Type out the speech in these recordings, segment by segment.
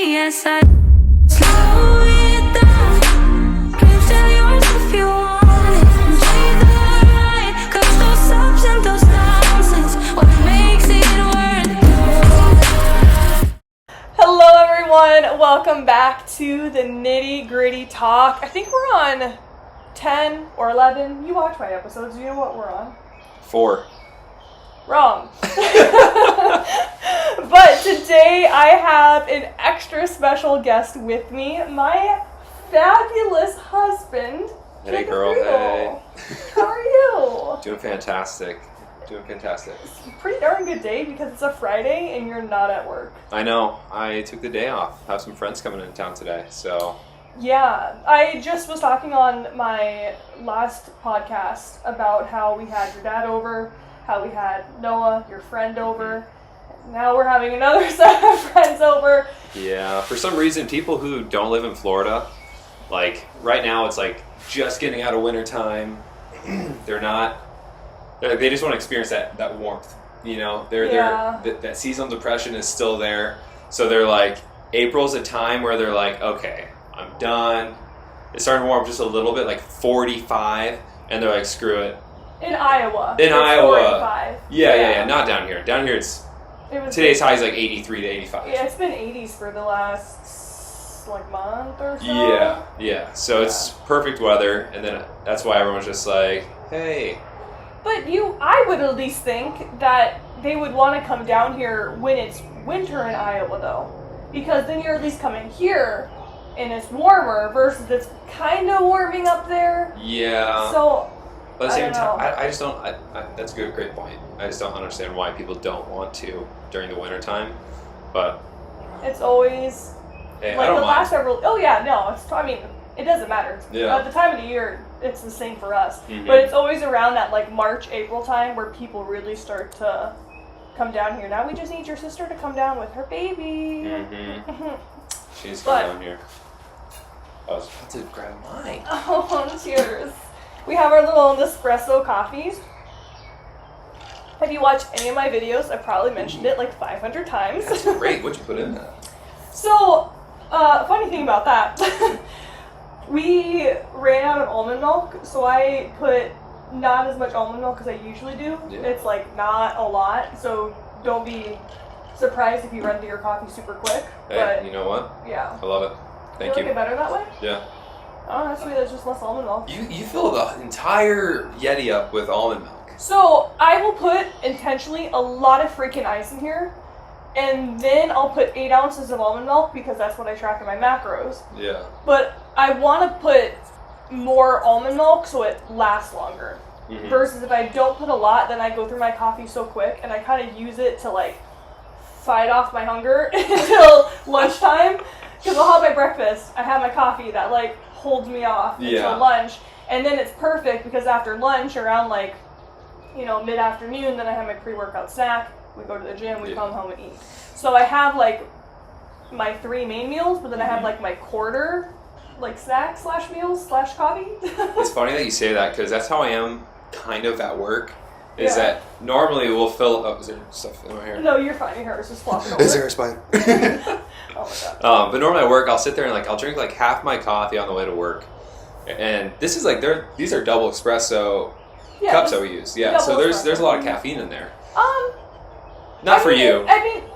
me, yes I slow it down. Can't tell yours if you want it. Take the ride, 'cause those ups and those downs is what makes it worth it. Hello everyone, welcome back to the Nitty Gritty Talk. I think we're on 10 or 11. You watch my episodes, you know what we're on? 4. Wrong. But today I have an extra special guest with me, my fabulous husband. Hey Jacob girl, Riegel. hey. How are you? Doing fantastic. Pretty darn good day because it's a Friday and you're not at work. I know. I took the day off. Have some friends coming into town today, so. Yeah, I just was talking on my last podcast about how we had your dad over, how we had Noah, your friend, over. Now we're having another set of friends over. Yeah, for some reason, people who don't live in Florida, like right now, it's like just getting out of winter time. They just want to experience that warmth. You know, that seasonal depression is still there. So they're like, April's a time where they're like, okay, I'm done. It's starting to warm up just a little bit, like 45, and they're like, screw it. In Iowa. In Iowa. 45. Yeah. Not down here. Down here, today's high is like 83 to 85. Yeah, it's been 80s for the last month or so. Yeah. So it's perfect weather, and then that's why everyone's just like, hey. But I would at least think that they would want to come down here when it's winter in Iowa, though, because then you're at least coming here and it's warmer versus it's kind of warming up there. Yeah. So. But at the same time, I just don't. That's a great point. I just don't understand why people don't want to during the winter time. But it's always hey, like I don't the mind. last several. Oh yeah, no. It doesn't matter. Yeah. At the time of the year, it's the same for us. Mm-hmm. But it's always around that March, April time where people really start to come down here. Now we just need your sister to come down with her baby. Mm-hmm. She's coming down here. I was about to grab mine. Oh, cheers. We have our little Nespresso coffees. Have you watched any of my videos? I probably mentioned it 500 times. That's great. What'd you put in that? So, funny thing about that, we ran out of almond milk, so I put not as much almond milk as I usually do. Yeah. It's not a lot, so don't be surprised if you run through your coffee super quick. Hey, but, you know what? Yeah. I love it. Thank you. Like it better that way? Yeah. Oh, that's sweet. That's just less almond milk. You fill the entire Yeti up with almond milk. So I will put intentionally a lot of freaking ice in here, and then I'll put 8 ounces of almond milk because that's what I track in my macros. Yeah. But I want to put more almond milk so it lasts longer. Mm-hmm. Versus if I don't put a lot, then I go through my coffee so quick, and I kind of use it to fight off my hunger until lunchtime. Because I'll have my breakfast, I have my coffee that holds me off until lunch, and then it's perfect because after lunch, around mid-afternoon, then I have my pre-workout snack. We go to the gym, we come home and eat. So I have my 3 main meals, but then I have my quarter snack / meals / coffee. It's funny that you say that because that's how I am kind of at work. Is that normally we'll fill up. Is there stuff in my hair? No, you're fine. Your hair is just flopping over. Is there a spine? Oh my god. But normally at work, I'll sit there and I'll drink half my coffee on the way to work, and this is these are double espresso cups that we use. Yeah, so there's a lot of caffeine in there. Not for you. What do you mean?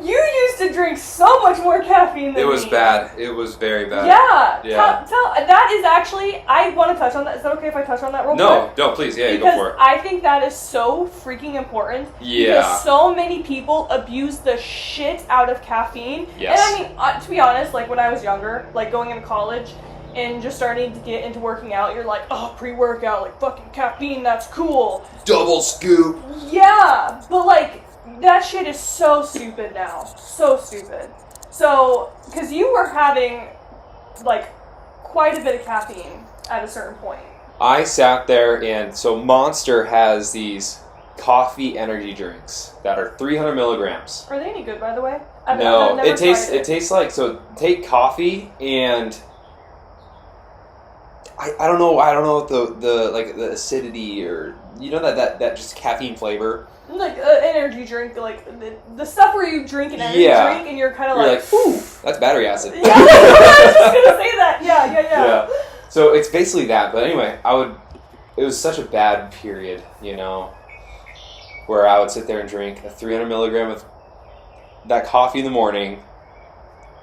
You used to drink so much more caffeine than me. It was bad. It was very bad. Yeah. That is actually, I want to touch on that. Is that okay if I touch on that real quick? No, please. Yeah, because go for it. I think that is so freaking important. Yeah. Because so many people abuse the shit out of caffeine. Yes. And to be honest, when I was younger, going into college and just starting to get into working out, you're oh, pre-workout, fucking caffeine, that's cool. Double scoop. Yeah, but that shit is so stupid now. So stupid. So, because you were having, quite a bit of caffeine at a certain point. I sat there, and so Monster has these coffee energy drinks that are 300 milligrams. Are they any good, by the way? No, it tastes like, so take coffee and I don't know what the acidity or you know that just caffeine flavor. Like energy drink, like the stuff where you drink an energy drink and you're kind of like, ooh, that's battery acid. Yeah, I was just gonna say that. Yeah. So it's basically that. But anyway, it was such a bad period, you know, where I would sit there and drink a 300 milligram of that coffee in the morning,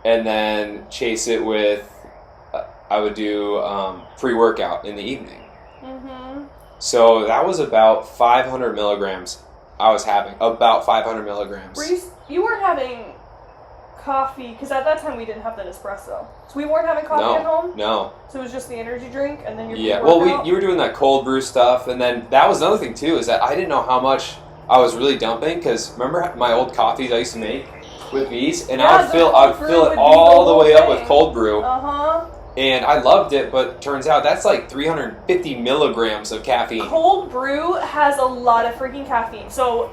and then chase it with, I would do pre-workout in the evening. Mm-hmm. So that was about 500 milligrams I was having. About 500 milligrams. You weren't having coffee, because at that time we didn't have the Nespresso. So we weren't having coffee at home? No. So it was just the energy drink, and then your well, you were doing that cold brew stuff, and then that was another thing too, is that I didn't know how much I was really dumping, because remember my old coffees I used to make with these, and I would fill it all the way up with cold brew. And I loved it, but turns out that's like 350 milligrams of caffeine. Cold brew has a lot of freaking caffeine. So,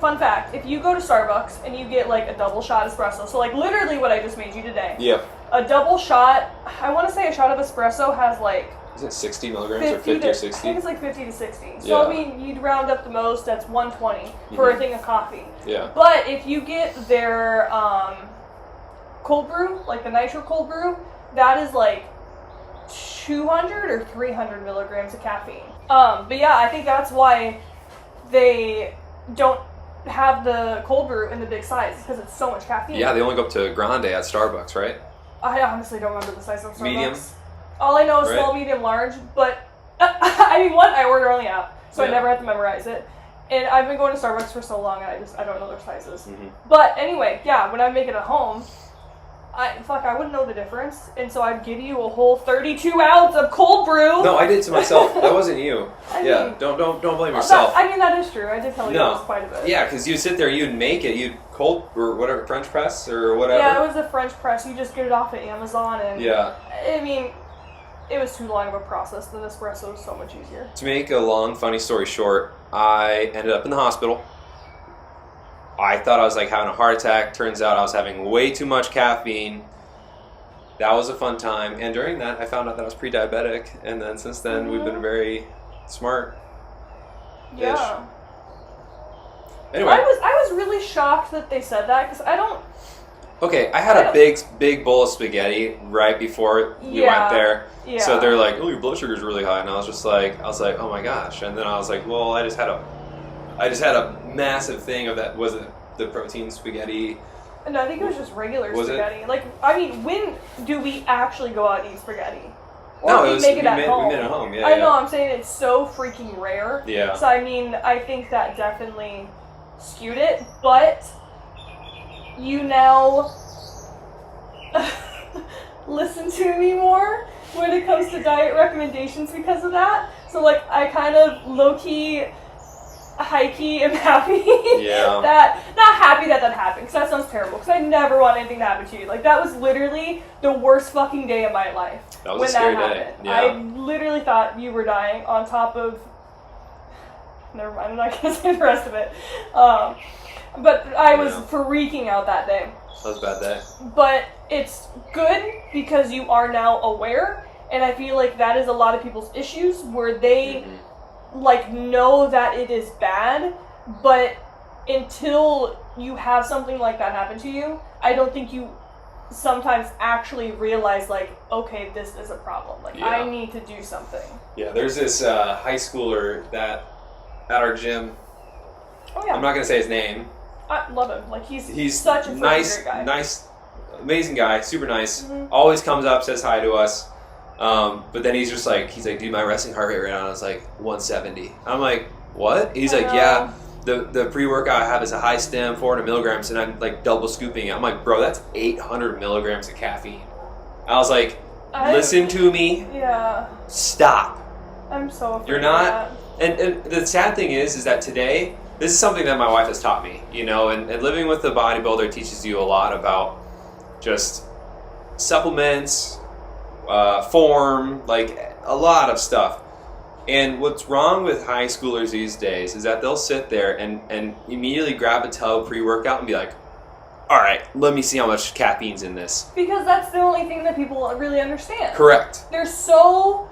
fun fact, if you go to Starbucks and you get like a double shot espresso, so like literally what I just made you today. Yep. A double shot, I want to say a shot of espresso has like... Is it 60 milligrams or 50 or 60? I think it's like 50 to 60. So, I mean, you'd round up the most, that's 120 for a thing of coffee. Yeah. But if you get their cold brew, like the nitro cold brew, that is like 200 or 300 milligrams of caffeine. But yeah, I think that's why they don't have the cold brew in the big size, because it's so much caffeine. Yeah, they only go up to grande at Starbucks, right? I honestly don't remember the size of Starbucks. Medium? All I know is small, medium, large, but I mean, I order on the app, so I never have to memorize it. And I've been going to Starbucks for so long, I don't know their sizes. Mm-hmm. But anyway, yeah, when I make it at home, I wouldn't know the difference, and so I'd give you a whole 32 ounce of cold brew. No, I did it to myself. That wasn't you. I mean, don't blame yourself. That is true. I did tell you it was quite a bit. Yeah, because you'd sit there, you'd make it, you'd cold or whatever, French press or whatever. Yeah, it was a French press. You just get it off of Amazon, and I mean, it was too long of a process. The Nespresso was so much easier. To make a long, funny story short, I ended up in the hospital. I thought I was like having a heart attack. Turns out I was having way too much caffeine. That was a fun time. And during that, I found out that I was pre-diabetic. And then since then, we've been very smart. Yeah. Anyway. I was really shocked that they said that, because I don't... Okay, I had a big bowl of spaghetti right before we went there. Yeah. So they're like, oh, your blood sugar's really high. And I was like, oh my gosh. And then I was like, well, I just had a massive thing of that. Was it the protein spaghetti? No, I think it was just regular spaghetti. Like, I mean, when do we actually go out and eat spaghetti? Or we make it at home? We made it at home, yeah. I know, I'm saying it's so freaking rare. Yeah. So, I mean, I think that definitely skewed it, but you now listen to me more when it comes to diet recommendations because of that. So, like, I kind of low-key... high-key am happy not happy that happened, because that sounds terrible, because I never want anything to happen to you. Like, that was literally the worst fucking day of my life. That was a scary day. Yeah. I literally thought you were dying on top of... Never mind, I'm not going to say the rest of it. But I was freaking out that day. That was a bad day. But it's good because you are now aware, and I feel like that is a lot of people's issues, where they... like, know that it is bad, but until you have something like that happen to you, I don't think you sometimes actually realize, like, okay, this is a problem. Like, I need to do something. Yeah, there's this high schooler that, at our gym, I'm not going to say his name. I love him. Like, he's such a great guy. Nice, amazing guy, super nice. Always comes up, says hi to us. But then he's like, dude, my resting heart rate right now is like 170. I'm like, what? He's like, yeah, the pre-workout I have is a high stem, 400 milligrams, and I'm like double scooping it. I'm like, bro, that's 800 milligrams of caffeine. I was like, listen to me. Yeah. Stop. I'm so afraid You're not. Of that. And the sad thing is that today, this is something that my wife has taught me, you know, and living with a bodybuilder teaches you a lot about just supplements, form, like a lot of stuff. And what's wrong with high schoolers these days is that they'll sit there and immediately grab a tub pre-workout and be like, all right, let me see how much caffeine's in this. Because that's the only thing that people really understand. Correct. They're so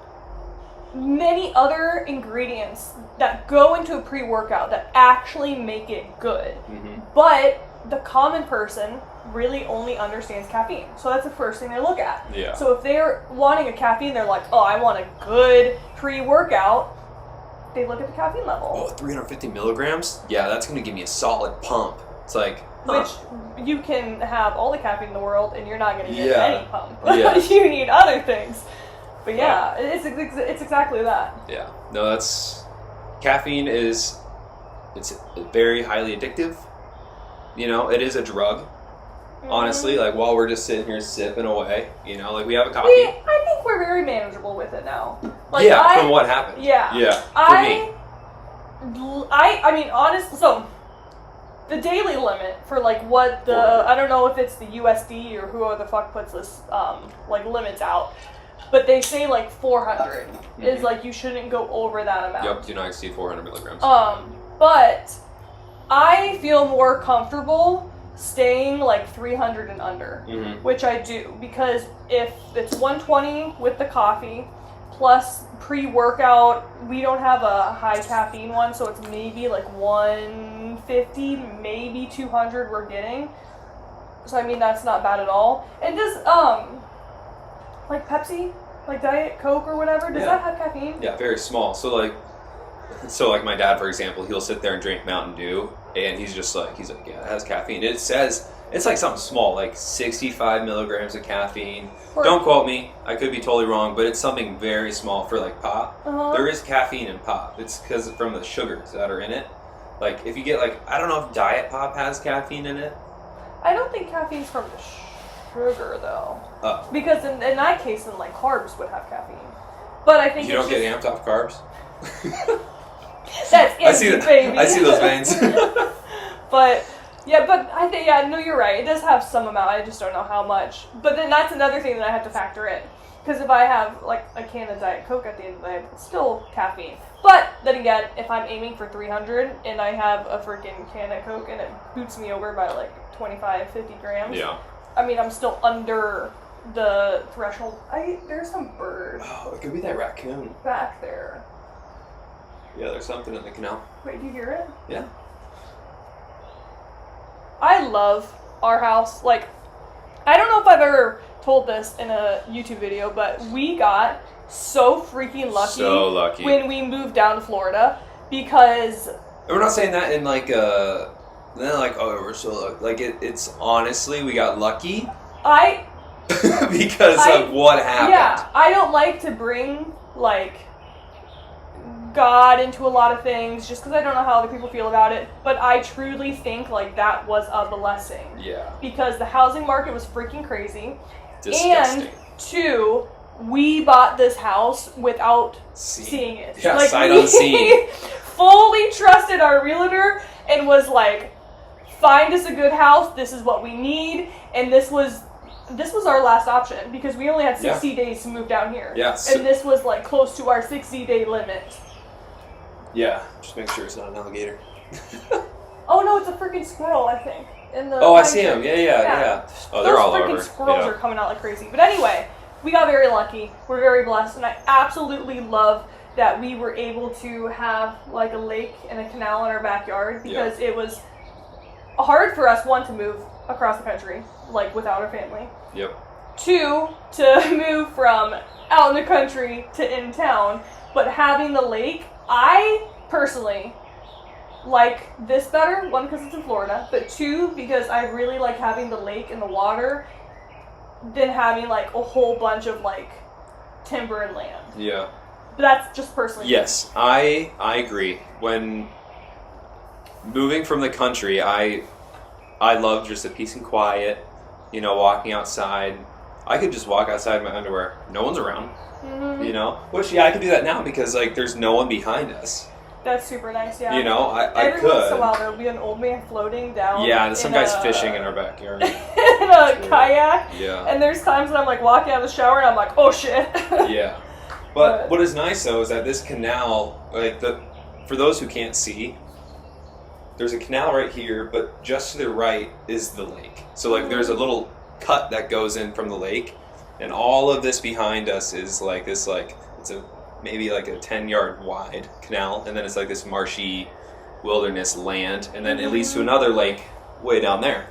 many other ingredients that go into a pre-workout that actually make it good. Mm-hmm. But the common person really only understands caffeine. So that's the first thing they look at. Yeah. So if they're wanting a caffeine, they're like, oh, I want a good pre-workout. They look at the caffeine level. Oh, 350 milligrams? Yeah, that's going to give me a solid pump. It's like, Which you can have all the caffeine in the world and you're not going to get Yeah. any pump. Yeah. You need other things. But yeah, it's exactly that. Yeah. No, that's... Caffeine is... It's very highly addictive. You know, it is a drug. Honestly, like, while we're just sitting here sipping away, you know, like, we have a coffee. I think we're very manageable with it now. Like, yeah, from what happened. Yeah. Yeah, for me. I mean, honestly, so... The daily limit for, like, what the... I don't know if it's the USD or whoever the fuck puts this, like, limits out. But they say, like, 400 is, like, you shouldn't go over that amount. Yep, do not exceed 400 milligrams. But I feel more comfortable staying, like, 300 and under. Mm-hmm. Which I do. Because if it's 120 with the coffee... Plus pre-workout, we don't have a high caffeine one, so it's maybe like 150, maybe 200 we're getting. So I mean that's not bad at all. And does like Pepsi, like Diet Coke or whatever, does that have caffeine? Yeah, very small. So like my dad, for example, he'll sit there and drink Mountain Dew, and he's like, yeah, it has caffeine. It says it's like something small, like 65 milligrams of caffeine. Don't quote me, I could be totally wrong, but it's something very small for like pop. There is caffeine in pop. It's because from the sugars that are in it. Like if you get like, I don't know if Diet Pop has caffeine in it. I don't think caffeine's from the sugar though. Oh. Because in that case, then like carbs would have caffeine. But I think you don't get amped off carbs. That's I see baby. I see those veins. But yeah, I think no, you're right. It does have some amount. I just don't know how much. But then that's another thing that I have to factor in. Because if I have like a can of Diet Coke at the end of the day, it's still caffeine. But then again, if I'm aiming for 300 and I have a freaking can of Coke and it boots me over by like 25, 50 grams. Yeah. I mean, I'm still under the threshold. There's some bird. Oh, it could be that raccoon back there. Yeah, there's something in the canal. Wait, do you hear it? Yeah. I love our house. Like, I don't know if I've ever told this in a YouTube video, but we got so freaking lucky. So lucky. When we moved down to Florida because... And we're not saying that in like then like, oh, we're so lucky. Like, it's honestly, we got lucky. Because of what happened. Yeah, I don't like to bring, like, God into a lot of things just because I don't know how other people feel about it, but I truly think like that was a blessing. Yeah. Because the housing market was freaking crazy. Disgusting. And two, we bought this house without seeing it. Yeah, like, sight unseen. Fully trusted our realtor and was like, find us a good house, this is what we need, and this was our last option because we only had 60 days to move down here. Yeah. And this was like close to our 60-day limit. Yeah, just make sure it's not an alligator. Oh no, it's a freaking squirrel, I think. I see him. Yeah. Oh, they're all over. Those freaking squirrels are coming out like crazy. But anyway, we got very lucky. We're very blessed, and I absolutely love that we were able to have like a lake and a canal in our backyard because it was hard for us, one, to move across the country, like without our family. Yep. Two, to move from out in the country to in town, but having the lake, I personally like this better, one because it's in Florida, but two because I really like having the lake and the water than having like a whole bunch of like timber and land. Yeah. But that's just personally. Yes, I agree. When moving from the country, I love just the peace and quiet, you know, walking outside. I could just walk outside in my underwear. No one's around. Mm-hmm. You know? Which, I could do that now because, like, there's no one behind us. That's super nice, yeah. You know, I Every could. once in a while, there'll be an old man floating down. Yeah, some guy's fishing in our backyard. In a kayak. Yeah. And there's times when I'm, like, walking out of the shower and I'm like, oh, shit. Yeah. But what is nice, though, is that this canal, like, for those who can't see, there's a canal right here, but just to the right is the lake. So, like, there's a little cut that goes in from the lake, and all of this behind us is, like, this, like, it's a maybe like a 10-yard wide canal, and then it's like this marshy wilderness land, and then it leads to another lake way down there.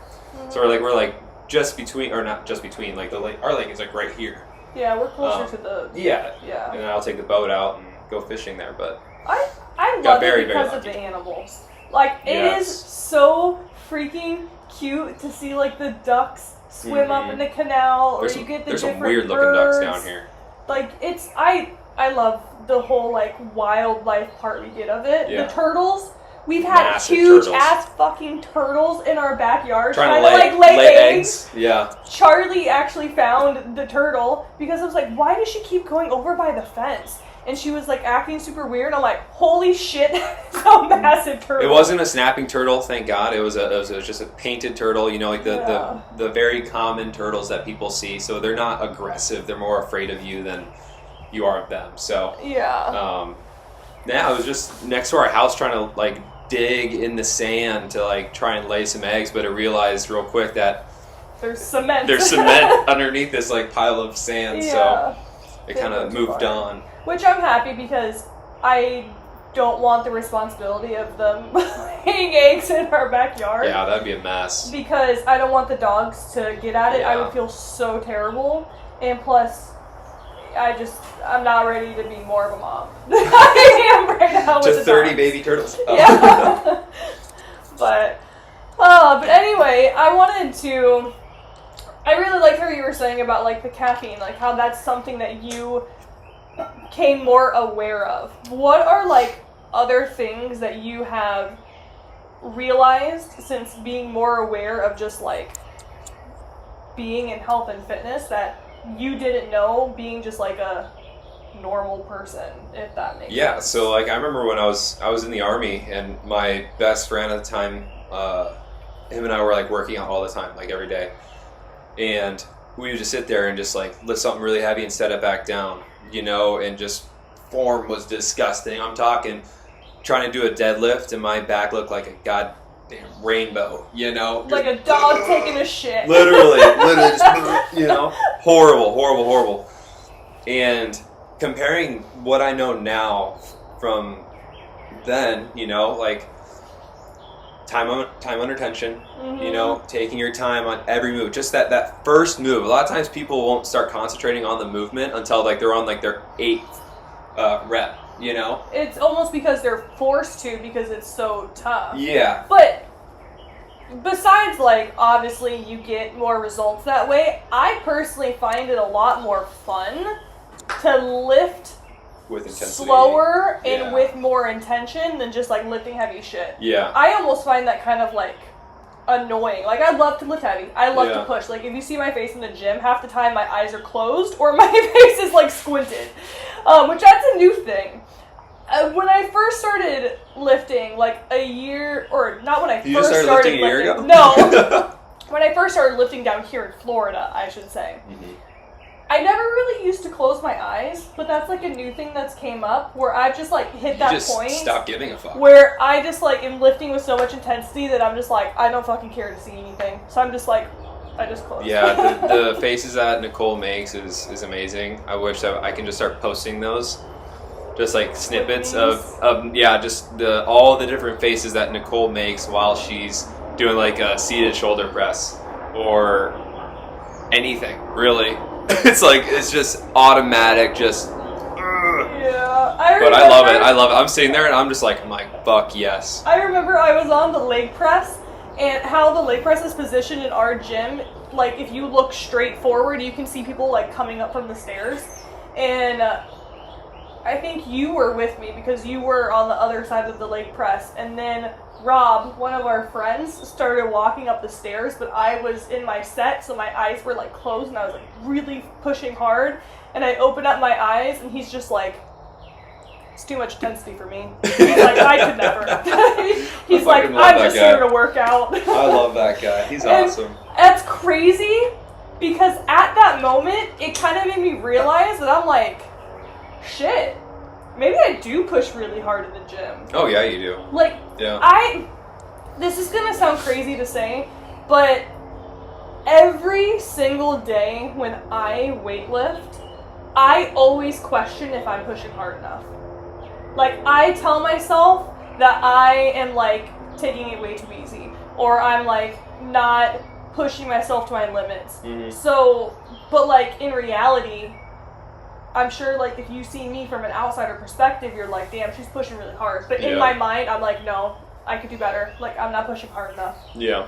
So we're like just between, or not just between, like the lake, our lake is like right here. Yeah, we're closer to the... Yeah. Yeah. And then I'll take the boat out and go fishing there, but... I love it because of the animals. Like, it is so freaking cute to see, like, the ducks swim up in the canal, or you get the different some weird-looking ducks down here. Like, it's... I love the whole, like, wildlife part we get of it. Yeah. The turtles... We've had Massive huge turtles. ass fucking turtles in our backyard trying to lay eggs. Yeah. Charlie actually found the turtle because I was like, why does she keep going over by the fence? And she was like acting super weird. I'm like, holy shit, it's a massive turtle. It wasn't a snapping turtle, thank God. It was just a painted turtle, you know, like the very common turtles that people see. So they're not aggressive. They're more afraid of you than you are of them. So yeah, I was just next to our house trying to like dig in the sand to like try and lay some eggs, but I realized real quick that there's cement. There's cement underneath this like pile of sand, so it kind of moved on. Which I'm happy because I don't want the responsibility of them laying eggs in our backyard. Yeah, that'd be a mess. Because I don't want the dogs to get at it. Yeah. I would feel so terrible, and plus, I'm not ready to be more of a mom. I am right now with Just the 30 dogs. baby turtles. Oh. Yeah. but anyway, I really liked how you were saying about like the caffeine, like how that's something that you became more aware of. What are like other things that you have realized since being more aware of just like being in health and fitness that you didn't know being just like a normal person, if that makes sense? Yeah, so like I remember when I was in the Army, and my best friend at the time, him and I were like working out all the time, like every day, and we would just sit there and just like lift something really heavy and set it back down, you know, and just form was disgusting. I'm talking trying to do a deadlift and my back looked like a goddamn rainbow, you know, like a dog taking a shit. literally just, you know, horrible. And comparing what I know now from then, you know, like time under tension, you know, taking your time on every move, just that first move. A lot of times people won't start concentrating on the movement until like they're on like their 8th rep, you know. It's almost because they're forced to, because it's so tough. Yeah. But besides, like, obviously you get more results that way, I personally find it a lot more fun to lift with intensity, slower and with more intention than just like lifting heavy shit. Yeah. I almost find that kind of like annoying. Like, I love to lift heavy. I love to push. Like, if you see my face in the gym, half the time my eyes are closed or my face is like squinted, which that's a new thing. When I first started lifting, like a year, or not when I you first just started lifting a year ago? No. When I first started lifting down here in Florida, I should say. Mm-hmm. I never really used to close my eyes, but that's like a new thing that's came up where I've just like hit that point. Stop giving a fuck. Where I just like am lifting with so much intensity that I'm just like, I don't fucking care to see anything. So I'm just like, I just close. Yeah, the faces that Nicole makes is amazing. I wish that I can just start posting those. Just like snippets of just all the different faces that Nicole makes while she's doing like a seated shoulder press or anything, really. It's just automatic, just. Yeah, But I love it. I'm sitting there and I'm like, fuck yes. I remember I was on the leg press, and how the leg press is positioned in our gym. Like, if you look straight forward, you can see people like coming up from the stairs, and I think you were with me because you were on the other side of the leg press, and then Rob, one of our friends, started walking up the stairs, but I was in my set, so my eyes were like closed, and I was like really pushing hard, and I opened up my eyes, and he's just like, it's too much intensity for me. He's like, I could never. He's like, I'm just here to work out. I love that guy. He's awesome. That's crazy, because at that moment, it kind of made me realize that I'm like, shit, maybe I do push really hard in the gym. Oh yeah, you do. Like, yeah. This is gonna sound crazy to say, but every single day when I weightlift, I always question if I'm pushing hard enough. Like, I tell myself that I am, like, taking it way too easy. Or I'm, like, not pushing myself to my limits. Mm-hmm. So, but, like, in reality, I'm sure, like, if you see me from an outsider perspective, you're like, damn, she's pushing really hard. But in my mind, I'm like, no, I could do better. Like, I'm not pushing hard enough. Yeah.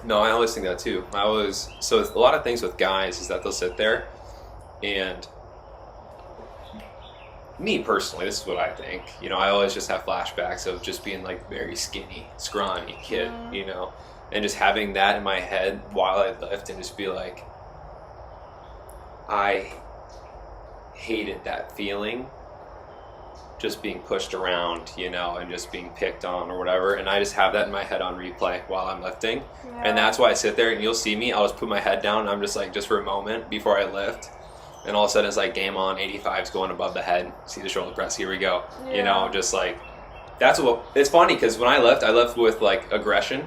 No, I always think that too. So a lot of things with guys is that they'll sit there and me personally, this is what I think. You know, I always just have flashbacks of just being like very skinny, scrawny kid, you know, and just having that in my head while I lift and just be like, I hated that feeling. Just being pushed around, you know, and just being picked on or whatever, and I just have that in my head on replay while I'm lifting, and that's why I sit there and you'll see me, I'll just put my head down and I'm just like, just for a moment before I lift, and all of a sudden it's like game on, 85's going above the head, see the shoulder press, here we go, you know, just like, that's what, it's funny because when I lift with like aggression,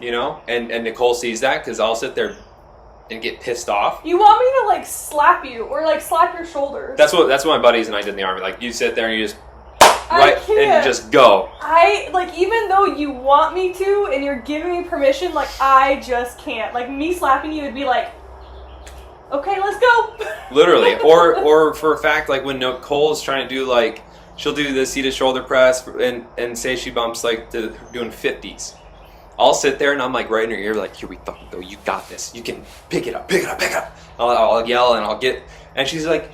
you know, and Nicole sees that because I'll sit there and get pissed off. You want me to like slap you or like slap your shoulders? That's what my buddies and I did in the Army. Like you sit there and you just and just go. I like, even though you want me to and you're giving me permission, like I just can't. Like me slapping you would be like, okay, let's go. Literally, or for a fact, like when Nicole's trying to do like, she'll do the seated shoulder press and say she bumps like to doing 50s. I'll sit there and I'm like right in her ear, like, here we fucking go. You got this. You can pick it up. I'll yell and I'll get, and she's like,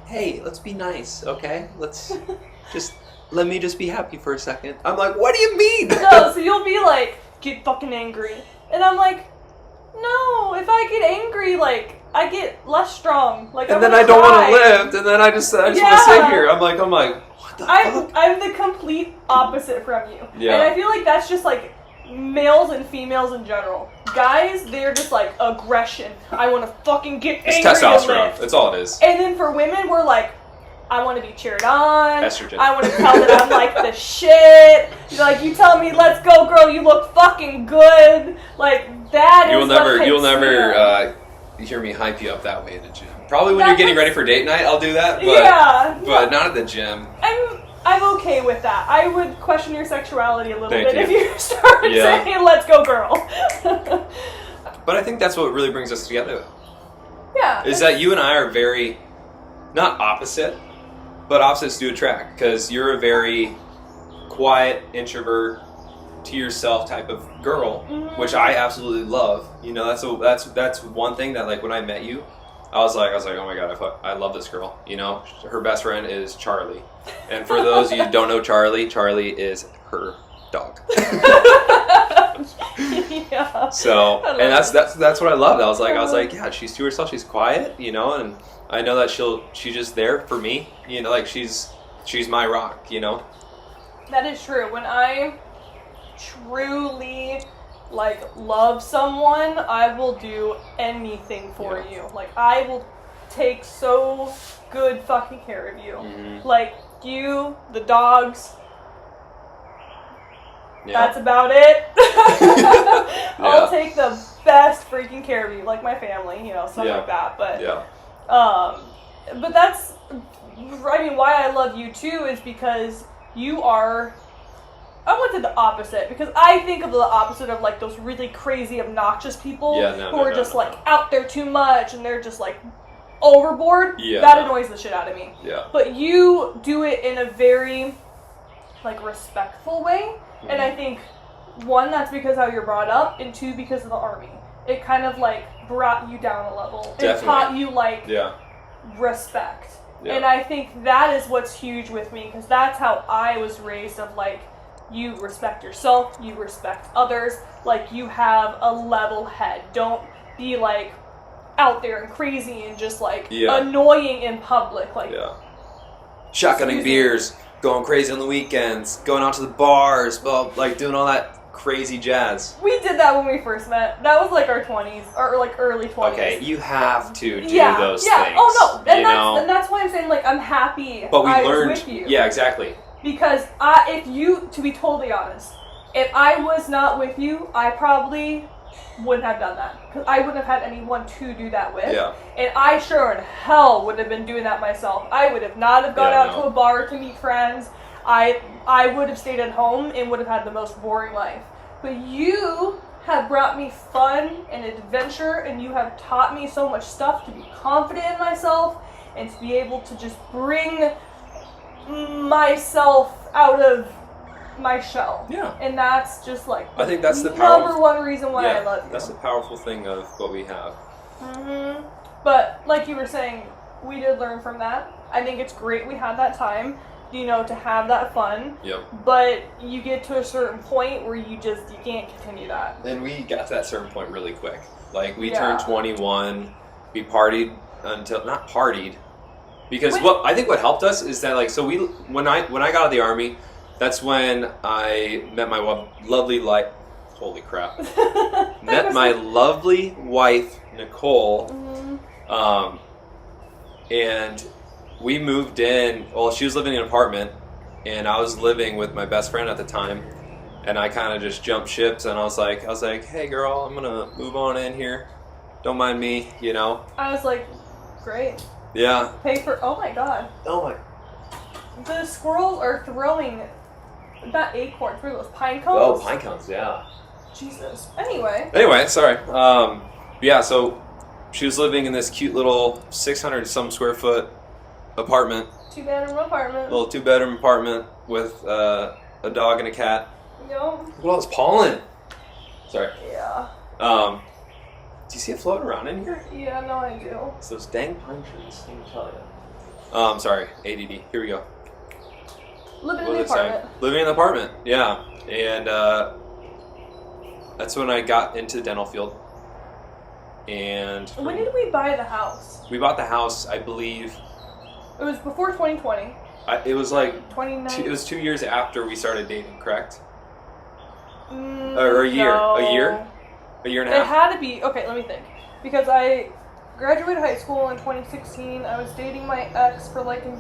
hey, let's be nice, okay? Let me just be happy for a second. I'm like, what do you mean? No, so you'll be like, get fucking angry, and I'm like, no. If I get angry, like I get less strong. Like, and then I don't want to lift, and then I just want to sit here. I'm like, what the fuck? I'm the complete opposite from you. Yeah. And I feel like that's just like males and females in general. Guys, they're just like aggression. I want to fucking get angry. It's testosterone. That's all it is. And then for women, we're like, I want to be cheered on. Estrogen. I want to tell that I'm like the shit. Like, you tell me, let's go, girl. You look fucking good. Like that. You'll never hear me hype you up that way at the gym. Probably when you're getting ready for date night, I'll do that. But not at the gym. I'm okay with that. I would question your sexuality a little bit you. if you started saying, let's go, girl. But I think that's what really brings us together. Yeah. Is that you and I are very, not opposite, but opposites do attract. Because you're a very quiet, introvert, to yourself type of girl, which I absolutely love. You know, that's one thing that, like, when I met you, I was like, oh my god, I love this girl. You know, her best friend is Charlie, and for those of you who don't know Charlie is her dog. Yeah. So, and that's what I loved. I was like, yeah, she's to herself. She's quiet, you know, and I know that she's just there for me. You know, like she's my rock. You know. That is true. When I truly like love someone, I will do anything for you. Like, I will take so good fucking care of you. Like, you, the dogs, that's about it. I'll take the best freaking care of you, like my family, you know, stuff like that. But but that's, I mean, why I love you too is because you are, I went to the opposite, because I think of the opposite of like those really crazy, obnoxious people who are just like out there too much and they're just like overboard. That annoys the shit out of me. But you do it in a very like respectful way, and I think one, that's because how you're brought up, and two, because of the Army. It kind of like brought you down a level. It taught you like respect. And I think that is what's huge with me, because that's how I was raised, of like, you respect yourself, you respect others, like you have a level head. Don't be like out there and crazy and just like annoying in public. Like shotgunning beers, going crazy on the weekends, going out to the bars, like doing all that crazy jazz. We did that when we first met. That was like our 20s, or like early 20s. Okay, you have to do those things. Oh no, and that's why I'm saying, like, I'm happy but we I learned, was with you. Yeah, exactly. Because to be totally honest, if I was not with you, I probably wouldn't have done that. Because I wouldn't have had anyone to do that with. Yeah. And I sure in hell would have been doing that myself. I would have not have gone out to a bar to meet friends. I would have stayed at home and would have had the most boring life. But you have brought me fun and adventure, and you have taught me so much stuff to be confident in myself and to be able to just bring myself out of my shell. Yeah. And that's just like I think that's the number one reason why I love you. That's the powerful thing of what we have. Mm-hmm. But like you were saying, we did learn from that. I think it's great we had that time, you know, to have that fun. Yep. But you get to a certain point where you can't continue that. And we got to that certain point really quick. Like, we turned 21, we partied until, not partied, because I think what helped us is that, like, so when I got out of the Army, that's when I met my lovely holy crap, met my lovely wife, Nicole, and we moved in. Well, she was living in an apartment, and I was living with my best friend at the time, and I kind of just jumped ships, and I was like, hey girl, I'm gonna move on in here, don't mind me, you know. I was like, great. Yeah. Pay for. Oh my god. Oh my. The squirrels are throwing not acorns, what are those, pine cones? Oh, pine cones, yeah. Jesus. Anyway, sorry. Yeah, so she was living in this cute little 600-some square foot apartment. 2-bedroom apartment. Little 2-bedroom apartment with a dog and a cat. Yo. Well, it's pollen. Sorry. Yeah. Do you see it floating around in here? Yeah, no, I do. It's those dang pine trees, let me tell you. Sorry, ADD. Here we go. Living in the apartment. Living in the apartment, yeah. And that's when I got into the dental field. And when did we buy the house? We bought the house, I believe. It was before 2020. It was like 2019. it was 2 years after we started dating, correct? Or a year? no. A year? A year and a It half? had to be. Okay, let me think. Because I graduated high school in 2016. I was dating my ex for like a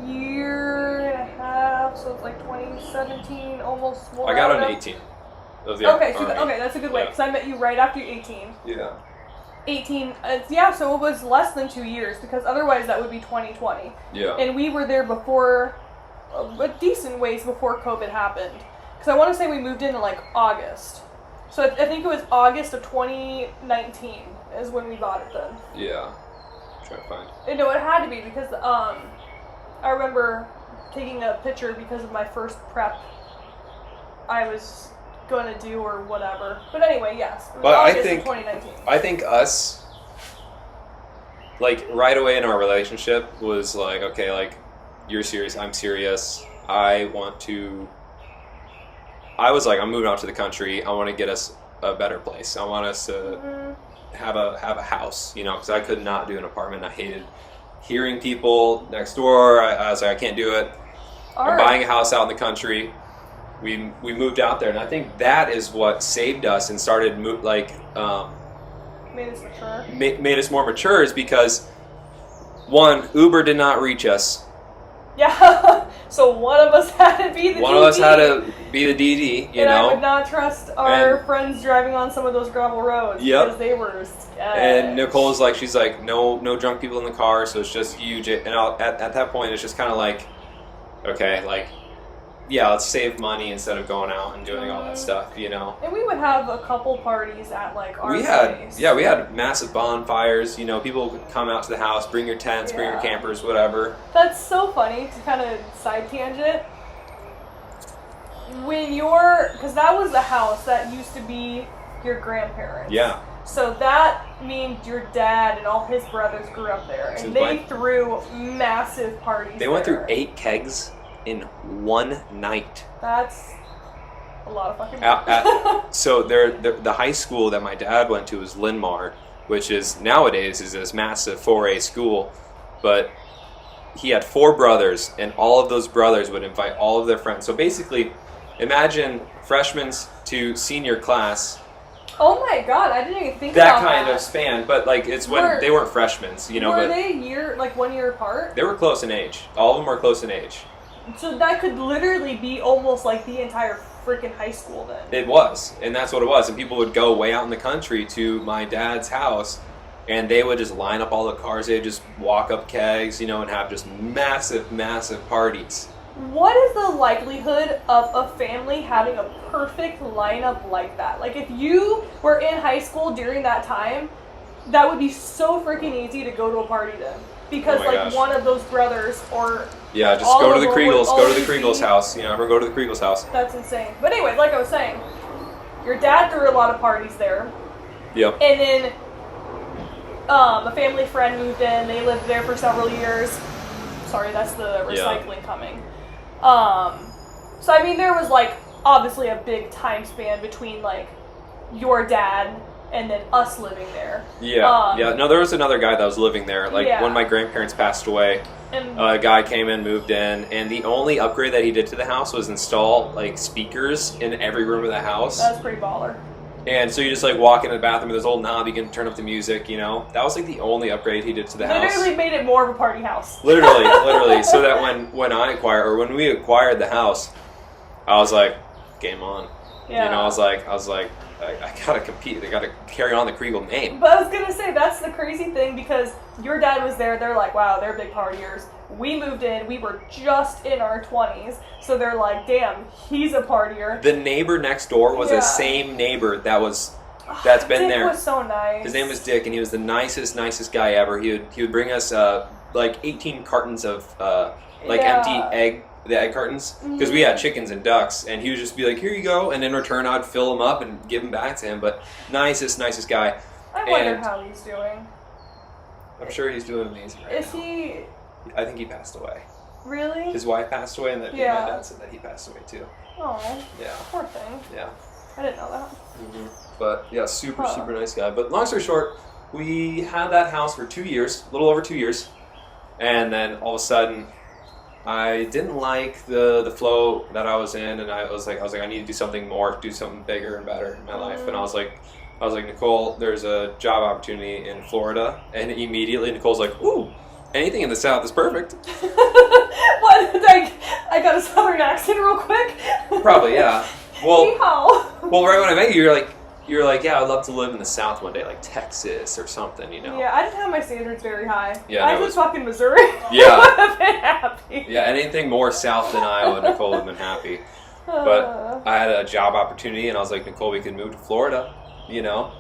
year and a half, so it's like 2017, almost more. I got on 18. Of the okay, Army. okay, that's a good way, because I met you right after 18. Yeah. 18, yeah, so it was less than 2 years, because otherwise that would be 2020. Yeah. And we were there before, a decent ways before COVID happened. Because I want to say we moved in like August. So I think it was August of 2019 is when we bought it then. Yeah. I'm trying to find. And no, it had to be, because I remember taking a picture because of my first prep I was going to do or whatever. But anyway, yes. It was But August I think of 2019. I think us, like, right away in our relationship was like, okay, like, you're serious, I'm serious. I was like, I'm moving out to the country. I want to get us a better place. I want us to have a house, you know, because I could not do an apartment. I hated hearing people next door. I was like, I can't do it. I'm buying a house out in the country. We moved out there, and I think that is what saved us and started made Made us mature. Made us more mature, is because, one, Uber did not reach us. Yeah, so one of us had to be the DD. One of us had to be the DD, you know. I would not trust our friends driving on some of those gravel roads. Yep. Because they were sketch. And Nicole's like, she's like, no drunk people in the car, so it's just you. And at that point, it's just kind of like, okay, like, yeah, let's save money instead of going out and doing all that stuff, you know. And we would have a couple parties at like our we had massive bonfires, you know. People would come out to the house, bring your tents, bring your campers, whatever. That's so funny to kind of side tangent. Because that was the house that used to be your grandparents. Yeah. So that means your dad and all his brothers grew up there, and they threw massive parties. They went through 8 kegs in one night. That's a lot of fucking So the high school that my dad went to was Linmar, which is nowadays is this massive 4A school. But he had 4 brothers, and all of those brothers would invite all of their friends. So basically, imagine freshmen to senior class. Oh my god, I didn't even think about that. That kind of span, but like it's when they weren't freshmen, you know. Were they 1 year apart? They were close in age. All of them were close in age. So that could literally be almost like the entire freaking high school then. It was, and that's what it was. And people would go way out in the country to my dad's house, and they would just line up all the cars. They'd just walk up kegs, you know, and have just massive, massive parties. What is the likelihood of a family having a perfect lineup like that? Like, if you were in high school during that time, that would be so freaking easy to go to a party then. Because, gosh. one of those brothers or... Yeah, just go to the Kriegels. Go to the Kriegels house. You know, ever go to the Kriegels house. That's insane. But anyway, like I was saying, your dad threw a lot of parties there. Yep. And then a family friend moved in. They lived there for several years. Sorry, that's the recycling coming. So, I mean, there was, like, obviously a big time span between, like, your dad and then us living there. Yeah, yeah. No, there was another guy that was living there. Like, when my grandparents passed away, a guy came in, moved in, and the only upgrade that he did to the house was install, like, speakers in every room of the house. That's pretty baller. And so you just, like, walk into the bathroom with this old knob, you can turn up the music, you know? That was, like, the only upgrade he did to the house. Literally made it more of a party house. Literally. So that when when we acquired the house, I was like, game on. Yeah. You know, I was like, I gotta compete. I gotta carry on the Kriegel name. But I was gonna say, that's the crazy thing, because your dad was there. They're like, wow, they're big partiers. We moved in. We were just in our 20s. So they're like, damn, he's a partier. The neighbor next door was the same neighbor that's been Dick there. was so nice. His name was Dick, and he was the nicest guy ever. He would bring us like 18 cartons of empty egg cartons, because we had chickens and ducks, and he would just be like, here you go, and in return I'd fill them up and give them back to him. But nicest guy. I wonder how he's doing. I'm sure he's doing amazing right now. Is he? I think he passed away. Really? His wife passed away, and my dad said that he passed away too. Oh. Yeah. Poor thing. Yeah. I didn't know that. Mm-hmm. But yeah, super nice guy. But long story short, we had that house for 2 years, a little over 2 years, and then all of a sudden, I didn't like the flow that I was in, and I was like, I need to do something more, do something bigger and better in my life. And I was like, Nicole, there's a job opportunity in Florida, and immediately Nicole's like, ooh, anything in the South is perfect. What? Like, I got a Southern accent real quick. Probably, yeah. Well, Yeehaw. Right when I met you, you're like, yeah, I'd love to live in the South one day, like Texas or something, you know. Yeah, I didn't have my standards very high. Yeah, I was fucking Missouri. Yeah. I would have been happy. Yeah, anything more south than Iowa, Nicole would have been happy. But I had a job opportunity, and I was like, Nicole, we could move to Florida, you know.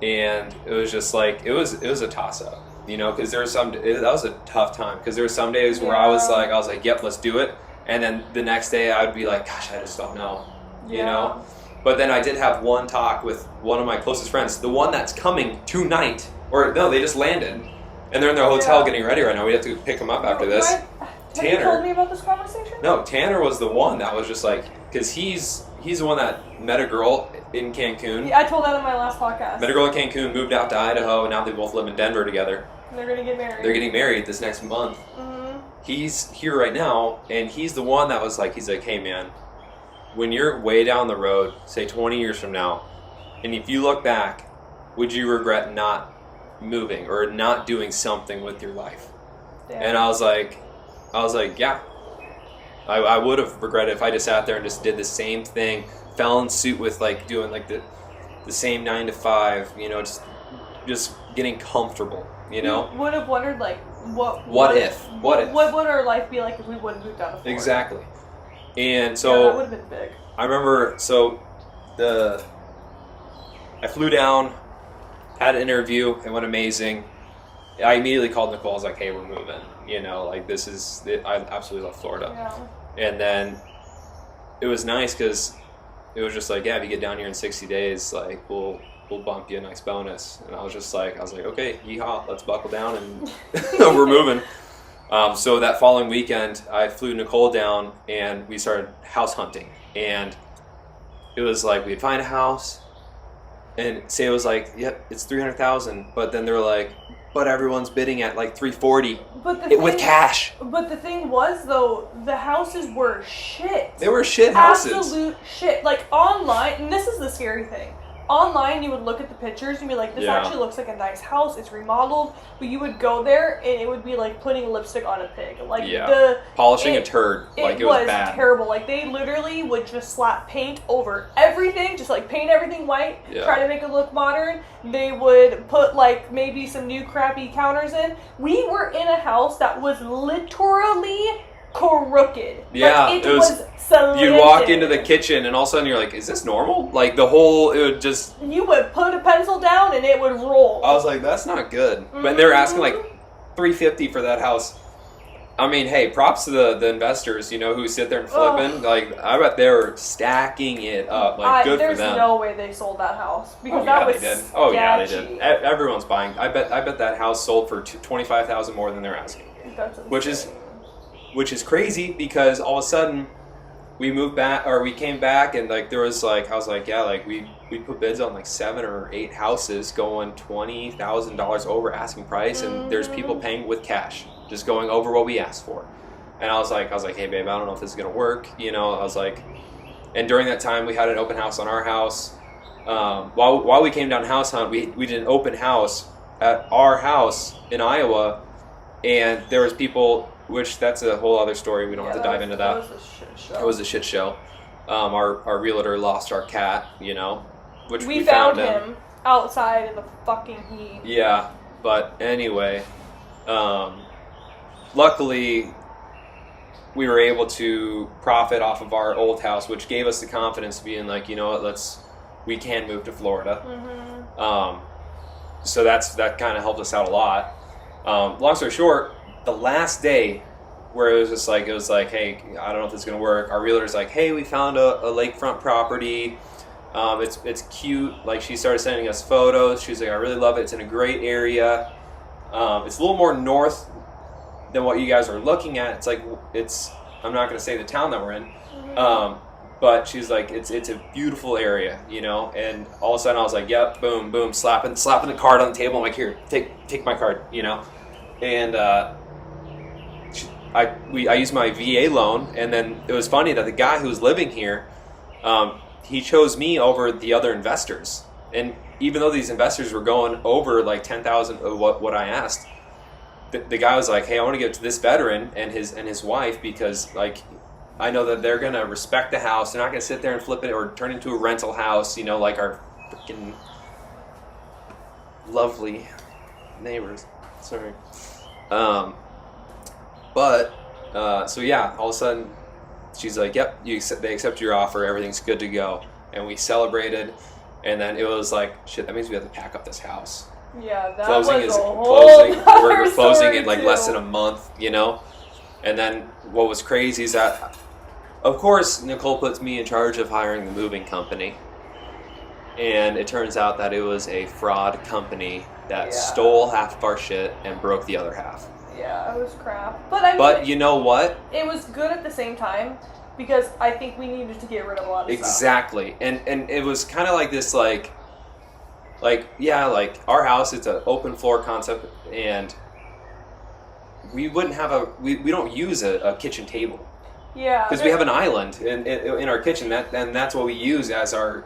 And it was just like, it was a toss-up, you know, because there was that was a tough time, because there were some days where I was like, yep, let's do it. And then the next day I would be like, gosh, I just don't know, you know. But then I did have one talk with one of my closest friends, the one that's coming tonight, or no, they just landed, and they're in their hotel getting ready right now. We have to pick them up after this. Tanner. Have you told me about this conversation? No, Tanner was the one that was just like, because he's the one that met a girl in Cancun. Yeah, I told that on my last podcast. Met a girl in Cancun, moved out to Idaho, and now they both live in Denver together. And they're going to get married. They're getting married this next month. Mm-hmm. He's here right now, and he's the one that was like, he's like, hey man, when you're way down the road, say 20 years from now, and if you look back, would you regret not moving or not doing something with your life? Damn. And I was like, yeah. I would have regretted if I just sat there and just did the same thing, fell in suit with like doing like the same 9 to 5, you know, just getting comfortable, you know. You would have wondered like what if what would our life be like if we wouldn't moved down to Florida? Exactly. And so that would have been big. I remember, I flew down, had an interview, it went amazing. I immediately called Nicole. I was like, hey, we're moving. You know, like I absolutely love Florida. Yeah. And then it was nice because it was just like, yeah, if you get down here in 60 days, like we'll bump you a nice bonus. And I was like, okay, yeehaw, let's buckle down and we're moving. So that following weekend, I flew Nicole down and we started house hunting. And it was like, we'd find a house and say it was like, yep, it's $300,000. But then they were like, but everyone's bidding at like $340 with cash. But the thing was, though, the houses were shit. They were shit houses. Absolute shit. Like online, and this is the scary thing. online you would look at the pictures and be like, this actually looks like a nice house, it's remodeled, but you would go there and it would be like putting lipstick on a pig. Like polishing a turd. Like it was bad. Terrible. Like they literally would just slap paint over everything, just like paint everything white, try to make it look modern. They would put like maybe some new crappy counters in. We were in a house that was literally crooked. Yeah, like, it was slanted. You'd walk into the kitchen and all of a sudden you're like, is this normal? Like it would just... You would put a pencil down and it would roll. I was like, that's not good. But they were asking like $350 for that house. I mean, hey, props to the investors, who sit there and flipping. Like, I bet they were stacking it up. Like, good for them. There's no way they sold that house. Because that was they did. Oh, yeah, they did. Everyone's buying. I bet that house sold for $25,000 more than they're asking. That's insane. Which is crazy because all of a sudden we moved back, or we came back, and like there was like, I was like, yeah, like we put bids on like 7 or 8 houses going $20,000 over asking price, and there's people paying with cash, just going over what we asked for. And I was like, hey babe, I don't know if this is gonna work, I was like, and during that time we had an open house on our house. While we came down house hunt, we did an open house at our house in Iowa, and there was people. Which that's a whole other story. We don't have to dive into that. That was a shit show. It was a shit show. Our realtor lost our cat, which we found him outside in the fucking heat. Yeah, but anyway, luckily we were able to profit off of our old house, which gave us the confidence to being like, we can move to Florida. So that kind of helped us out a lot. Long story short, the last day where it was like, hey, I don't know if this is gonna work. Our realtor's like, hey, we found a lakefront property. It's cute. Like, she started sending us photos. She's like, I really love it. It's in a great area. It's a little more north than what you guys are looking at. I'm not gonna say the town that we're in. But she's like, it's a beautiful area, and all of a sudden I was like, yep, boom, boom, slapping the card on the table. I'm like, here, take my card, and I used my VA loan, and then it was funny that the guy who was living here, he chose me over the other investors, and even though these investors were going over like $10,000 of what I asked, the guy was like, hey, I want to give it to this veteran and his wife, because like I know that they're gonna respect the house. They're not gonna sit there and flip it or turn it into a rental house, like our freaking lovely neighbors. Sorry. So yeah, all of a sudden she's like, yep, they accept your offer, everything's good to go. And we celebrated, and then it was like, shit, that means we have to pack up this house. Yeah, that closing was is a whole we're closing in like too. Less than a month, And then what was crazy is that, of course, Nicole puts me in charge of hiring the moving company. And it turns out that it was a fraud company that stole half of our shit and broke the other half. Yeah, it was crap. But But you know what? It was good at the same time, because I think we needed to get rid of a lot of stuff. Exactly. And it was kind of like this, like our house, it's an open floor concept, and we wouldn't have we don't use a kitchen table. Yeah. Because we have an island in our kitchen, and that's what we use as our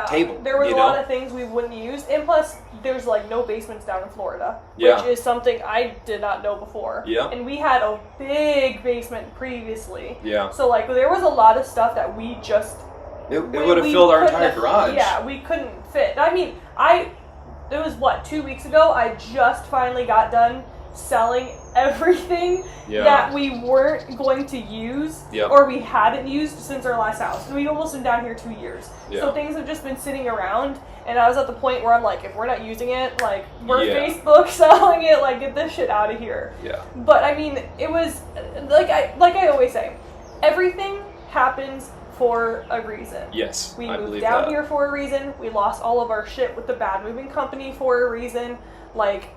table. There was a lot of things we wouldn't use, and plus there's like no basements down in Florida, which is something I did not know before. Yeah. And we had a big basement previously. Yeah. So like there was a lot of stuff that we just it would have filled our entire garage. Yeah, we couldn't fit. I mean, it was 2 weeks ago, I just finally got done selling everything that we weren't going to use or we hadn't used since our last house. And we've almost been down here 2 years. So things have just been sitting around, and I was at the point where I'm like, if we're not using it, like, we're Facebook selling it, like, get this shit out of here. Yeah. But I mean, it was like I always say, everything happens for a reason. Yes, we I moved believe down that. here for a reason. We lost all of our shit with the bad moving company for a reason. Like,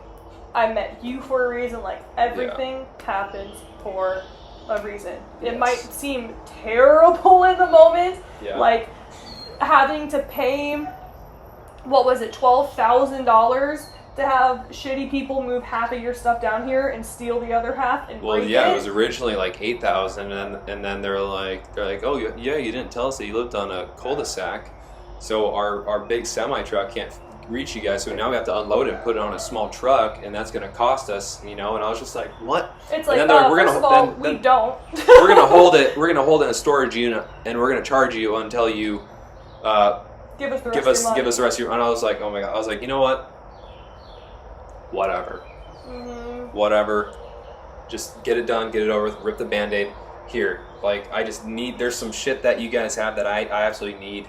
I met you for a reason. Like, everything happens for a reason. It might seem terrible in the moment, like having to pay, what was it, $12,000 to have shitty people move half of your stuff down here and steal the other half and break it was originally like $8,000, and then they're like, oh yeah, you didn't tell us that you lived on a cul-de-sac, So our big semi truck can't reach you guys, so now we have to unload it and put it on a small truck, and that's going to cost us, you know. And I was just like, what? It's like, first of all, we don't. we're going to hold it in a storage unit, and we're going to charge you until you give us the rest of your. And I was like, oh my god. I was like, you know what? Whatever. Whatever. Just get it done, get it over with, rip the Band-Aid. Here, like, I just need, there's some shit that you guys have that I absolutely need.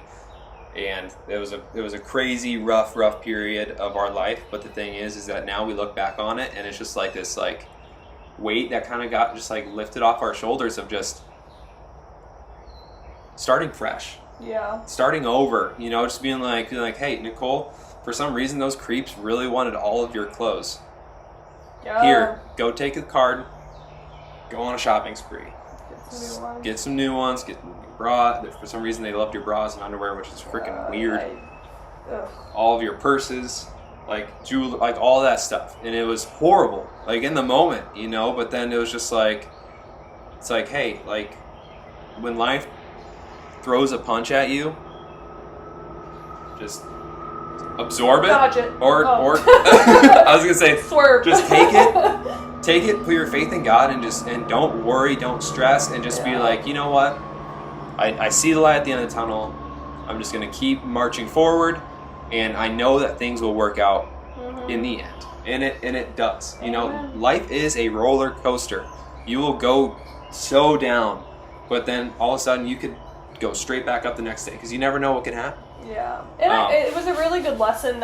And it was a crazy rough period of our life, but the thing is that now we look back on it, and it's just like this like weight that kind of got just like lifted off our shoulders of just starting fresh. Yeah. Starting over, you know, just being like, hey, Nicole, for some reason those creeps really wanted all of your clothes. Yeah. Here, go take the card, go on a shopping spree. Get some new ones, get bra. For some reason they loved your bras and underwear, which is freaking weird. All of your purses, like jewelry, like all that stuff. And it was horrible, like in the moment, you know, but then it was just like, it's like, hey, like when life throws a punch at you, just absorb it. Dodge it. Or I was gonna say, swerve. Just take it, put your faith in God, and don't worry, don't stress, and just be like, you know what? I see the light at the end of the tunnel. I'm just gonna keep marching forward, and I know that things will work out in the end. And it does. You know, life is a roller coaster. You will go so down, but then all of a sudden you could go straight back up the next day, because you never know what can happen. Yeah. And it was a really good lesson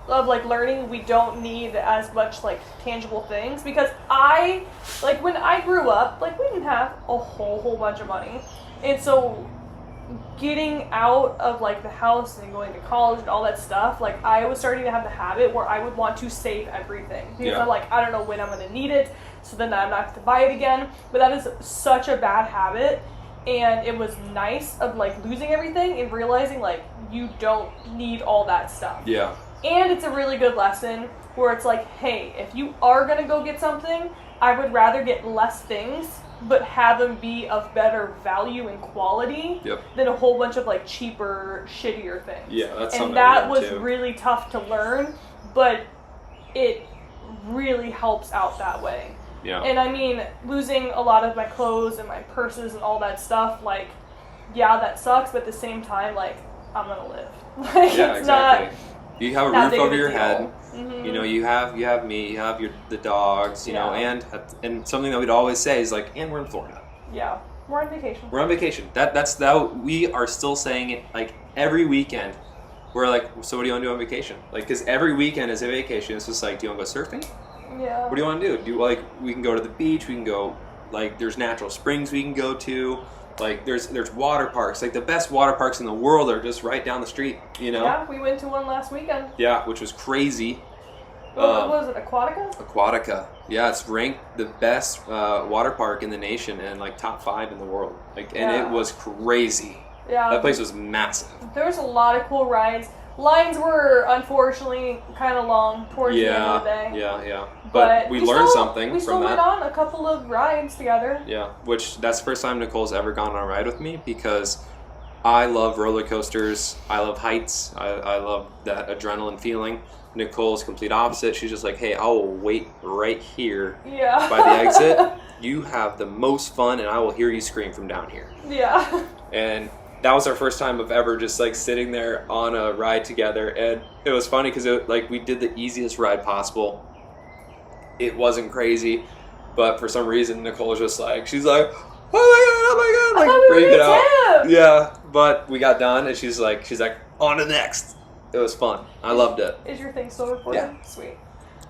of like learning we don't need as much like tangible things, because when I grew up, like we didn't have a whole bunch of money, and so getting out of like the house and going to college and all that stuff, like I was starting to have the habit where I would want to save everything, because I'm like, I don't know when I'm going to need it, so then I'm not going to buy it again. But that is such a bad habit, and it was nice of like losing everything and realizing like you don't need all that stuff. Yeah. And it's a really good lesson where it's like, hey, if you are going to go get something, I would rather get less things, but have them be of better value and quality than a whole bunch of like cheaper, shittier things. Yeah, that's something. And that was really tough to learn, but it really helps out that way. Yeah. And I mean, losing a lot of my clothes and my purses and all that stuff, like, yeah, that sucks, but at the same time, like, I'm going to live. Like, yeah, it's exactly. not... You have a roof over your head. Mm-hmm. You know, you have me, you have the dogs, you know, and something that we'd always say is like, and we're in Florida. Yeah, we're on vacation. We're on vacation. That's we are still saying it like every weekend. We're like, so what do you want to do on vacation? Like, because every weekend is a vacation. It's just like, do you want to go surfing? Yeah. What do you want to do? We can go to the beach. We can go, like, there's natural springs we can go to. Like, there's water parks. Like, the best water parks in the world are just right down the street, you know? Yeah, we went to one last weekend. Yeah, which was crazy. What was it, Aquatica? Aquatica. Yeah, it's ranked the best water park in the nation and, like, top 5 in the world. Like, and it was crazy. Yeah. That place was massive. There was a lot of cool rides. Lines were, unfortunately, kind of long towards the end of the day. Yeah. But we learned something from that. We still went on a couple of rides together. Yeah, that's the first time Nicole's ever gone on a ride with me, because I love roller coasters. I love heights. I love that adrenaline feeling. Nicole's complete opposite. She's just like, hey, I will wait right here by the exit. You have the most fun, and I will hear you scream from down here. Yeah. And that was our first time of ever just like sitting there on a ride together, and it was funny because we did the easiest ride possible. It wasn't crazy, but for some reason Nicole was just like, she's like, oh my god, like freaking out. Yeah, but we got done, and she's like, on to the next. It was fun. I loved it. Is your thing still recording? Yeah. Sweet.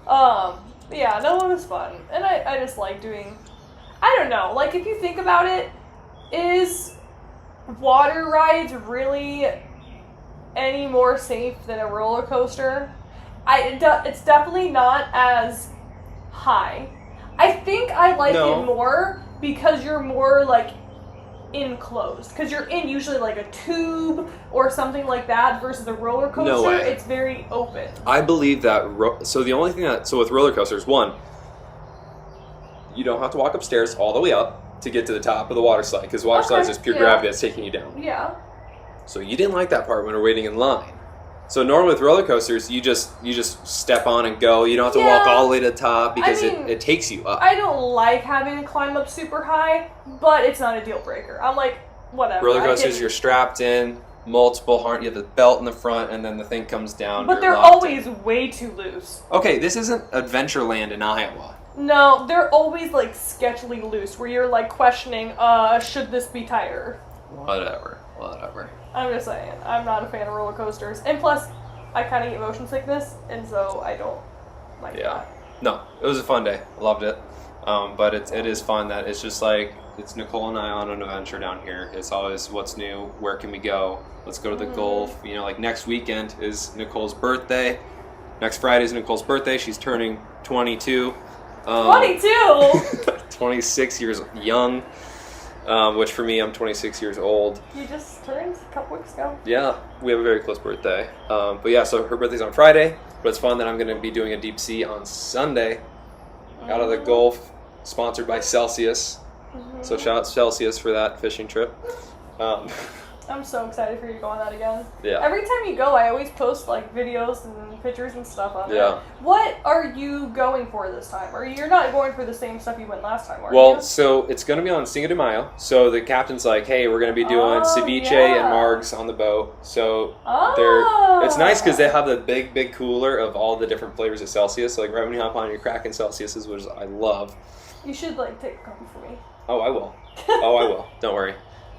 Yeah, no, it was fun, and I just like doing. I don't know, like if you think about it, is water rides really any more safe than a roller coaster? It's definitely not as high. I think I like it more because you're more like enclosed, because you're in usually like a tube or something like that, versus a roller coaster. No way. It's very open. I believe that so the only thing with roller coasters, one, you don't have to walk upstairs all the way up to get to the top of the water slide, because water slide is just pure gravity that's taking you down. Yeah. So you didn't like that part when we're waiting in line. So normally with roller coasters, you just step on and go. You don't have to walk all the way to the top because it takes you up. I don't like having to climb up super high, but it's not a deal breaker. I'm like, whatever. Roller coasters, you're strapped in, multiple harness. You have the belt in the front, and then the thing comes down. But they're always way too loose. Okay, this isn't Adventureland in Iowa. No, they're always like sketchily loose, where you're like questioning, should this be tighter? Whatever. I'm just saying, I'm not a fan of roller coasters. And plus, I kind of get motion sickness, and so I don't like that. No, it was a fun day. I loved it. But it is fun that it's just like, it's Nicole and I on an adventure down here. It's always what's new, where can we go? Let's go to the Gulf. You know, like next weekend is Nicole's birthday. Next Friday is Nicole's birthday. She's turning 22. 22? 26 years young. Which for me, I'm 26 years old. You just turned a couple weeks ago. Yeah, we have a very close birthday. But yeah, so her birthday's on Friday, but it's fun that I'm going to be doing a deep sea on Sunday out of the Gulf, sponsored by Celsius. So shout out Celsius for that fishing trip. I'm so excited for you to go on that again. Yeah. Every time you go, I always post like videos and pictures and stuff on Yeah. it. What are you going for this time? Or you're not going for the same stuff you went last time, are Well, you? so it's going to be on Cinco de Mayo. So the captain's like, hey, we're going to be doing ceviche and margs on the boat. So it's nice because they have the big cooler of all the different flavors of Celsius. So like right when you hop on, you're cracking Celsius's, which I love. You should like take a couple for me. Oh, I will. Don't worry.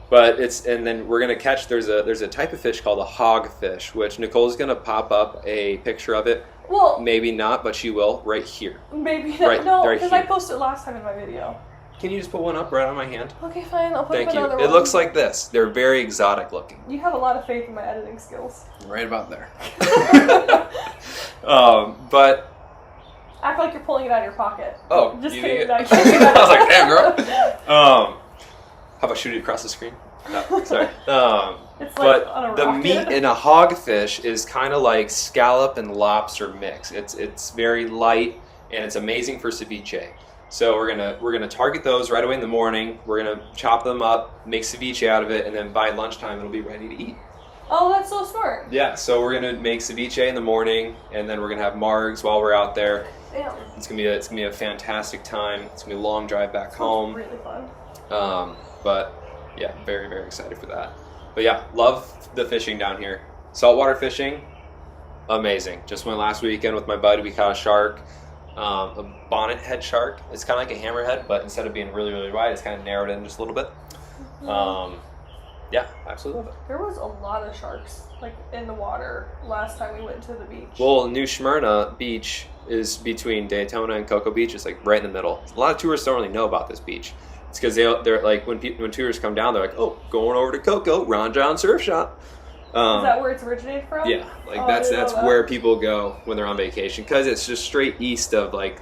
But and then we're gonna catch. There's a type of fish called a hogfish, which Nicole's gonna pop up a picture of it. Well, maybe not, but she will right here. Maybe not. Right, No, right because I here. posted last time in my video. Can you just put one up right on my hand? Okay, fine. I'll put Thank up you. another It one. looks like this. They're very exotic looking. You have a lot of faith in my editing skills. Right about there. But Act like you're pulling it out of your pocket. oh, Just you kidding. think it? I was like, damn, girl. How about shoot it across the screen? No, sorry. It's like But on a the rocket. meat in a hogfish is kind of like scallop and lobster mix. It's very light and it's amazing for ceviche. So we're gonna target those right away in the morning. We're gonna chop them up, make ceviche out of it, and then by lunchtime it'll be ready to eat. Oh, that's so smart. Yeah. So we're gonna make ceviche in the morning, and then we're gonna have margs while we're out there. Damn. It's gonna be a fantastic time. It's gonna be a long drive back home. Really fun. But yeah, very, very excited for that. But yeah, love the fishing down here. Saltwater fishing, amazing. Just went last weekend with my buddy. We caught a shark, a bonnet head shark. It's kind of like a hammerhead, but instead of being really, really wide, it's kind of narrowed in just a little bit. Yeah, absolutely love it. There was a lot of sharks like in the water last time we went to the beach. Well, New Smyrna Beach is between Daytona and Cocoa Beach. It's like right in the middle. A lot of tourists don't really know about this beach. It's because they're like when tourists come down, they're like, oh, going over to Cocoa, Ron John Surf Shop. Is that where it's originated from? Yeah, like Oh, that's I didn't know that. where people go when they're on vacation because it's just straight east of like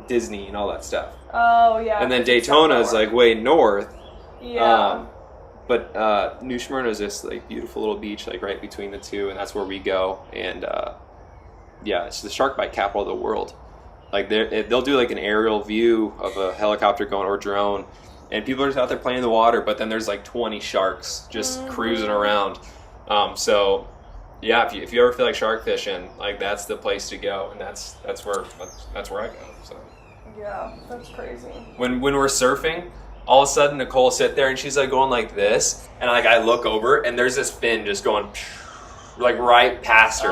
Disney and all that stuff. Oh yeah. And then 'cause it's Daytona so is lower. like way north. Yeah. But New Smyrna is this like beautiful little beach like right between the two, and that's where we go. And yeah, it's the shark bite capital of the world. Like they'll do like an aerial view of a helicopter going or drone, and people are just out there playing in the water. But then there's like 20 sharks just cruising around. So yeah, if you ever feel like shark fishing, like that's the place to go, and that's where I go. So Yeah, that's crazy. when we're surfing, all of a sudden Nicole will sit there and she's like going like this, and like I look over and there's this fin just going like right past her,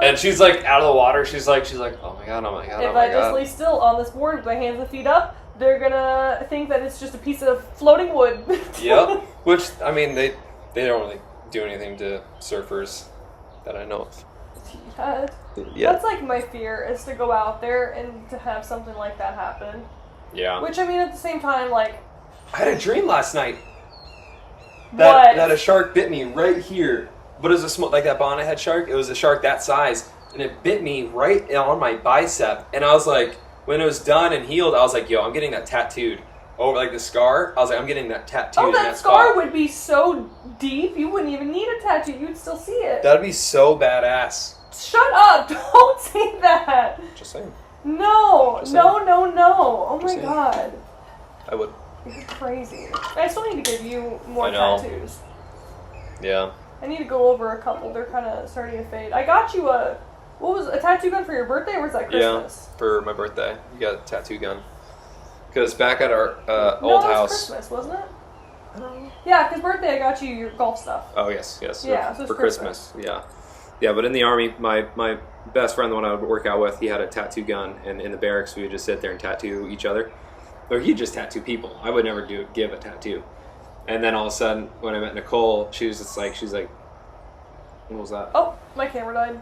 and she's like out of the water. She's like oh my god, If I just lay still on this board with my hands and feet up, they're gonna think that it's just a piece of floating wood. Yep. Which I mean they don't really do anything to surfers that I know of. Yeah. That's like my fear, is to go out there and to have something like that happen. Yeah. Which I mean, at the same time, like, I had a dream last night what? that a shark bit me right here. But it was like that bonnet head shark. It was a shark that size, and it bit me right on my bicep. And I was like, when it was done and healed, I was like, yo, I'm getting that tattooed over like the scar. I was like, I'm getting that tattooed. Oh, in that scar spot. would be so deep, you wouldn't even need a tattoo. You'd still see it. That'd be so badass. Shut up! Don't say that. Just saying. No, Just no, saying. no, no. Oh Just my saying. god. I would. You're crazy. I still need to give you more I know. tattoos. Yeah. I need to go over a couple. They're kind of starting to fade. I got you a tattoo gun for your birthday, or was that Christmas? Yeah, for my birthday. You got a tattoo gun. Because back at our No, old it was house. Christmas, wasn't it? Yeah, because birthday I got you your golf stuff. Oh, yes. Yeah, so it's for Christmas. Yeah. Yeah, but in the Army, my best friend, the one I would work out with, he had a tattoo gun, and in the barracks, we would just sit there and tattoo each other. Or he'd just tattoo people. I would never give a tattoo. And then all of a sudden, when I met Nicole, she's like, what was that? Oh, my camera died.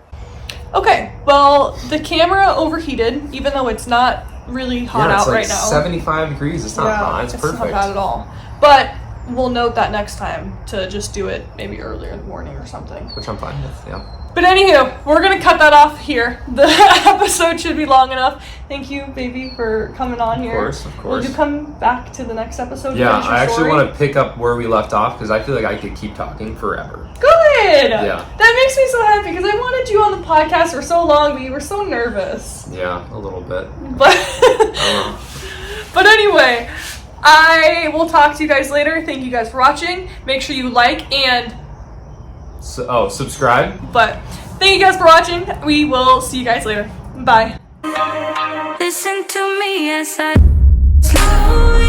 Okay, well, the camera overheated, even though it's not really hot out right now. 75 degrees. It's not hot. It's perfect. It's not bad at all. But we'll note that next time to just do it maybe earlier in the morning or something. Which I'm fine with, yeah. But anywho, we're going to cut that off here. The episode should be long enough. Thank you, baby, for coming on here. Of course. Will you come back to the next episode? Yeah, I actually want to pick up where we left off because I feel like I could keep talking forever. Good! Yeah. That makes me so happy because I wanted you on the podcast for so long, but you were so nervous. Yeah, a little bit. But, but anyway, I will talk to you guys later. Thank you guys for watching. Make sure you like and... subscribe. But thank you guys for watching. We will see you guys later. Bye. Listen to me as I slowly